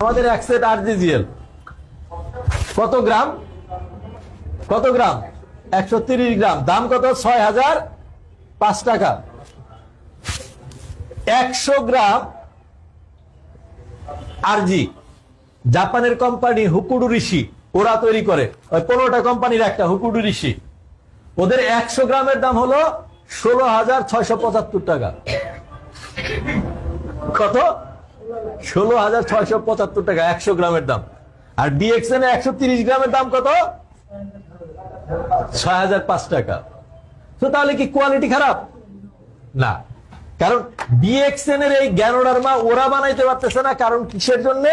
আমাদের এক সেট আরজিজিএল কত গ্রাম? 130 গ্রাম। দাম কত? 6005 টাকা। 100 গ্রাম আরজি জাপানের কোম্পানি হুকুডুরিশি ওরা তৈরি করে, ওই 15টা কোম্পানির একটা হুকুডুরিশি। ওদের 100 গ্রামের দাম হলো 16,675 টাকা। কত? 16,675 টাকা 100 গ্রামের দাম। আর ডিএক্সএন 130 গ্রামের দাম কত? 6,005 টাকা। তো তাহলে কি কোয়ালিটি খারাপ? না, কারণ ডিএক্সএন এর এই গ্যানোডার্মা ওরা বানাইতে পারতেছে না। কারণ কিসের জন্য?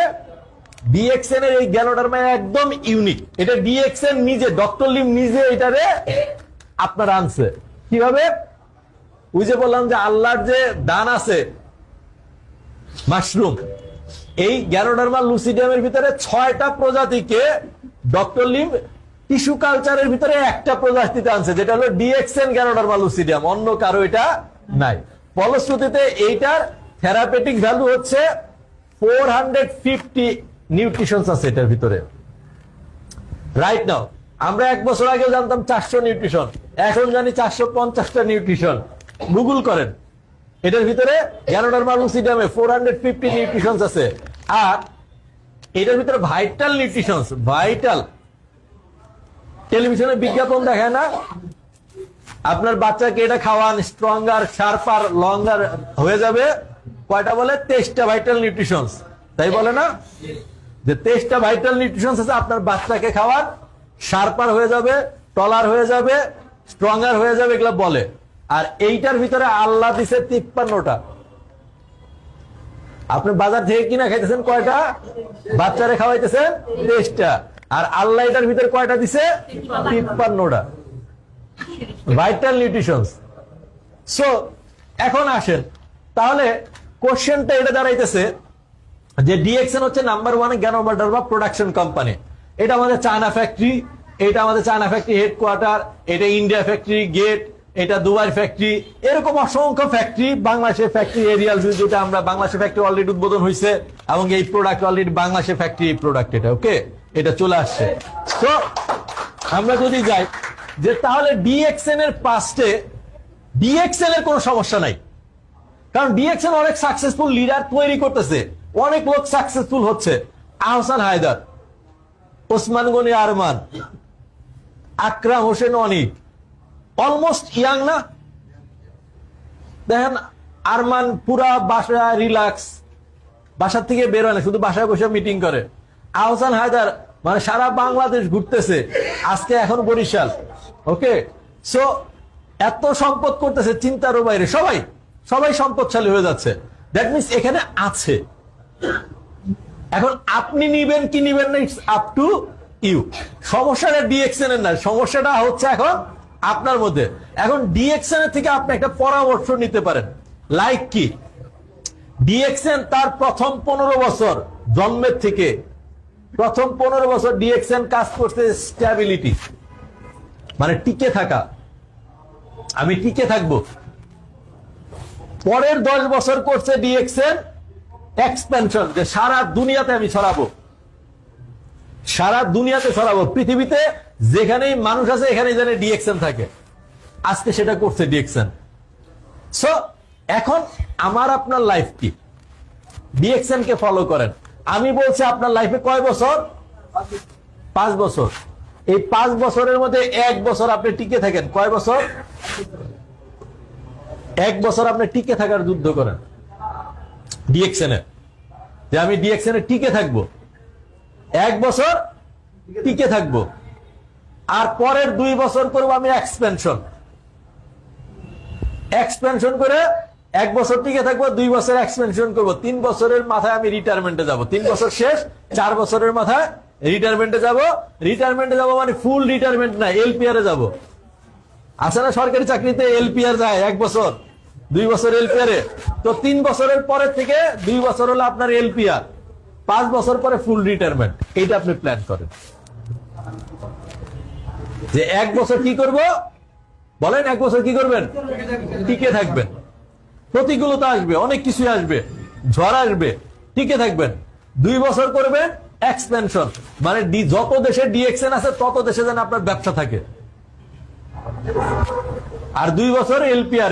ডিএক্সএন এর এই গ্যানোডার্মা একদম ইউনিক। এটা ডিএক্সএন নিজে, ডক্টর লিম নিজে এটারে আপনার আনছে। কিভাবে? ওই যে বললাম যে আল্লাহর যে দান আছে মাশরুম, এই গ্যানোডার্মা লুসিডিয়ামের ভিতরে 6টা প্রজাতিকে ডক্টর লিম টিস্যু কালচারের ভিতরে একটা প্রজাতিতে আনছে, যেটা হলো ডিএক্সএন গ্যানোডার্মা লুসিডিয়াম। অন্য কারো এটা নাই। ফলশ্রুতিতে এইটার থেরাপিউটিক ভ্যালু হচ্ছে 450 নিউট্রিশন আছে এটার ভিতরে রাইট নাও। আমরা 1 বছর আগে জানতাম 400 নিউট্রিশন, এখন জানি 450টা নিউট্রিশন। গুগল করেন, এটার ভিতরে গ্যানোডার্মা লুসিডিয়ামে 450 নিউট্রিশন আছে। আর এটার ভিতরে ভাইটাল নিউট্রিশন, ভাইটাল। টেলিভিশনে বিজ্ঞাপন দেখায় না, আপনার বাচ্চাকে এটা খাওয়ান, স্ট্রঙ্গার, শার্পার, লঙ্গার হয়ে যাবে। কয়টা বলে? 23টা ভাইটাল নিউট্রিশন। তাই বলে না যে 23টা ভাইটাল নিউট্রিশন আছে, আপনার বাচ্চাকে খাওয়ান, শার্পার হয়ে যাবে, টলার হয়ে যাবে, স্ট্রঙ্গার হয়ে যাবে, এগুলো বলে। আর এইটার ভিতরে আল্লাহ দিছে 53টা। আপনি বাজার থেকে কিনা খাইতেছেন কয়টা? বাচ্চারে খাওয়াইতেছেন 23টা। আর আল্লাহ এটার ভিতরে কয়টা দিছে? 53টা ভাইটাল নিউট্রিশন। সো এখন আসেন, তাহলে কোশ্চেনটা এটা দাঁড়াইতেছে যে ডিএক্সএন হচ্ছে নাম্বার 1 গ্যানোডার্মা প্রোডাকশন কোম্পানি। এটা আমাদের চায়না ফ্যাক্টরি, এটা আমাদের চায়না ফ্যাক্টরি হেডকোয়ার্টার, এটা ইন্ডিয়া ফ্যাক্টরি গেট, এটা দুবাই ফ্যাক্টরি, এরকম অসংখ্য ফ্যাক্টরি। বাংলাদেশের ফ্যাক্টরি এরিয়াল ভিউ, যেটা আমরা বাংলাদেশের ফ্যাক্টরি অলরেডি উদ্বোধন হয়েছে, এবং এই প্রোডাক্ট অলরেডি বাংলাদেশের ফ্যাক্টরি এই প্রোডাক্ট এটা ওকে, এটা চলে আসছে। তো আমরা যদি যাই যে তাহলে ডিএক্সএন এর পাস্টে ডিএক্সএন এর কোনো সমস্যা নাই, কারণ ডিএক্সএন অনেক সাকসেসফুল লিডার তৈরি করতেছে, অনেক লোক সাকসেসফুল হচ্ছে। আহসান হায়দার, ওসমান গনি আরমান, আকরাম হোসেন অনিক, অলমোস্ট ইয়াং না? দেখেন আরমান পুরা বাসা রিল্যাক্স, বাসার থেকে বের হয় না, শুধু বাসায় বসে মিটিং করে। আহসান হায়দার মানে সারা বাংলাদেশ ঘুরতেছে, আজকে এখন বরিশাল। ওকে, সো এত সম্পদ করতেছে চিন্তারও বাইরে। সবাই সবাই সম্পদশালী হয়ে যাচ্ছে। দ্যাট মিনস এখানে আছে। এখন আপনি নিবেন কি নিবেন না, ইটস আপ টু ইউ। সমস্যাটা ডিএক্সএন এর না, সমস্যাটা হচ্ছে এখন আপনার মধ্যে। এখন ডিএক্সএন এর থেকে আপনি একটা পরামর্শ নিতে পারেন। লাইক কি? ডিএক্সএন তার প্রথম 15 বছর জন্মের থেকে, প্রথম 15 বছর ডিএক্সএন কাজ করছে স্ট্যাবিলিটি, মানে টিকে থাকা, আমি টিকে থাকবো। পরের 10 বছর করছে ডিএক্সএন এক্সপেনশন, যে সারা দুনিয়াতে আমি ছড়াবো, সারা দুনিয়াতে ছড়াবো। পৃথিবীতে যেখানেই মানুষ আছে এখানেই যেন ডিএক্সএন থাকে। আজকে সেটা করছে ডিএক্সএন। সো এখন আমার আপনার লাইফ কি? ডিএক্সএন কে ফলো করেন। আমি বলছি আপনার লাইফে কয় বছর? 5 বছর। এই 5 বছরের মধ্যে 1 বছর আপনি টিকে থাকেন। কয় বছর? 1 বছর আপনি টিকে থাকার যুদ্ধ করেন ডিএক্সএন এ, যে আমি ডিএক্সএন এ টিকে থাকবো। 1 বছর টিকে থাকবো, আর পরের 2 বছর করবো আমি এক্সপেনশন। এক্সপেনশন করে 1 বছর টিকে থাকবো, 2 বছর এক্সপেনশন করবো। 3 বছরের মাথায় আমি রিটায়ারমেন্টে যাব। 3 বছর শেষ, 4 বছরের মাথায় রিটায়ারমেন্টে যাব। রিটায়ারমেন্টে যাব মানে ফুল রিটায়ারমেন্ট না, এলপিআর এ যাব। আছে না সরকারি চাকরিতে এলপিআর যায় 1 বছর, 2 বছর এলপিআর এ। তো 3 বছরের পরে থেকে 2 বছর হলো আপনার এলপিআর, 5 বছর পরে ফুল রিটায়ারমেন্ট। এইটা আপনি প্ল্যান করেন যে 1 বছর কি করব, বলেন 1 বছর কি করবেন? টিকে থাকবেন। প্রতিকূলতা আসবে, অনেক কিছু আসবে, ঝড় আসবে, টিকে থাকবেন। 2 বছর করবেন এক্সপেনশন, মানে যত দেশে ডিএক্সএন আছে তত দেশে যেন আপনার ব্যবসা থাকে। আর 2 বছর এলপিআর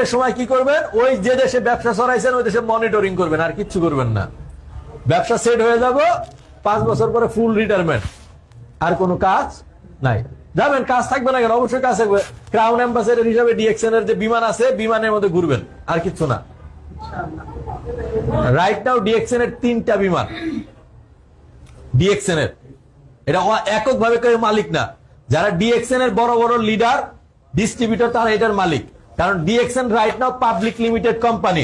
এর সময় কি করবেন, ওই যে দেশে ব্যবসা চড়াইছেন ওই দেশে মনিটরিং করবেন, আর কিচ্ছু করবেন না। ব্যবসা সেট হয়ে যাব, 5 বছর পরে ফুল রিটায়ারমেন্ট, আর কোনো কাজ নাই। যাবেন, কাজ থাকবে না কেন, অবশ্যই কাজ থাকবে। ক্রাউন অ্যাম্বাসেডর হিসাবে ডিএক্সএন এর যে বিমান আছে, বিমানের মধ্যে ঘুরবেন, আর কিচ্ছু না। রাইট নাও ডিএক্সএন এর 3টা বিমান, ডিএক্সএন এর, এটা এককভাবে কেউ মালিক না। যারা ডিএক্সএন এর বড় বড় লিডার, ডিস্ট্রিবিউটর, তারা এটার মালিক। কারণ DXN right now public limited company,